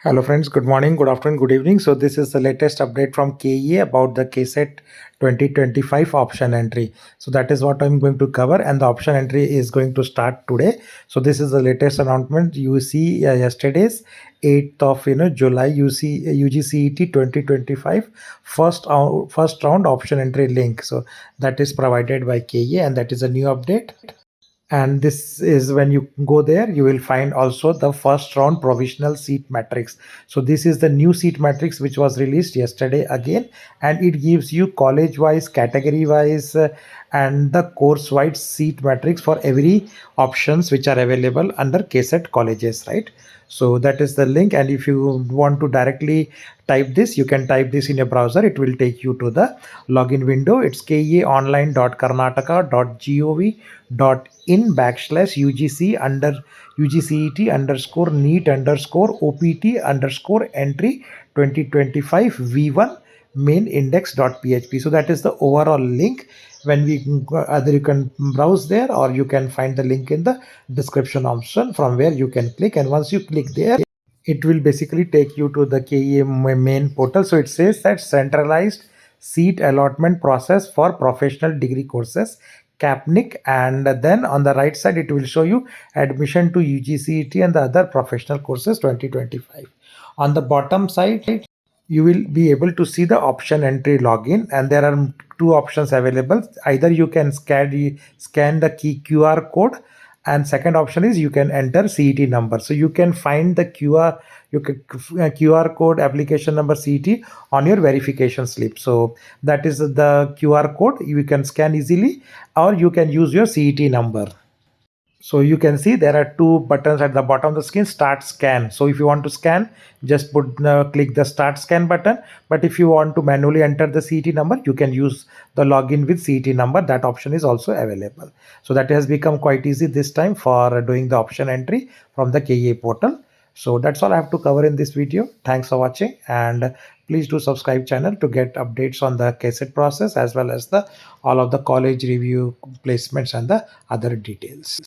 Hello friends, good morning, good afternoon, good evening. So this is the latest update from KEA about the KCET 2025 option entry. So that is what I'm going to cover, and the option entry is going to start today. So this is the latest announcement. You see yesterday's 8th of July UGCET 2025 first round option entry link. So that is provided by KEA, and that is a new update. And this is when you go there, you will find also the first round provisional seat matrix. So this is the new seat matrix which was released yesterday again, and it gives you college wise, category wise, and the course wide seat matrix for every options which are available under KCET colleges, right? So that is the link, and if you want to directly type this, you can type this in your browser. It will take you to the login window. It's keaonline.karnataka.gov.in/UGC under UGCET underscore NEET underscore OPT underscore entry 2025 V1 main index.php. So that is the overall link. When we either you can browse there, or you can find the link in the description option from where you can click, and once you click there, it will basically take you to the KEA main portal. So it says that centralized seat allotment process for professional degree courses, Capnic, and then on the right side it will show you admission to UGCET and the other professional courses 2025. On the bottom side, you will be able to see the option entry login, and there are two options available. Either you can scan the key QR code, and second option is you can enter CET number. So you can find the QR code application number CET on your verification slip. So that is the QR code you can scan easily, or you can use your CET number. So you can see there are two buttons at the bottom of the screen: start scan. So if you want to scan, just click the start scan button. But if you want to manually enter the CET number, you can use the login with CET number. That option is also available. So that has become quite easy this time for doing the option entry from the KEA portal. So that's all I have to cover in this video. Thanks for watching, and please do subscribe channel to get updates on the KCET process, as well as the all of the college review placements and the other details.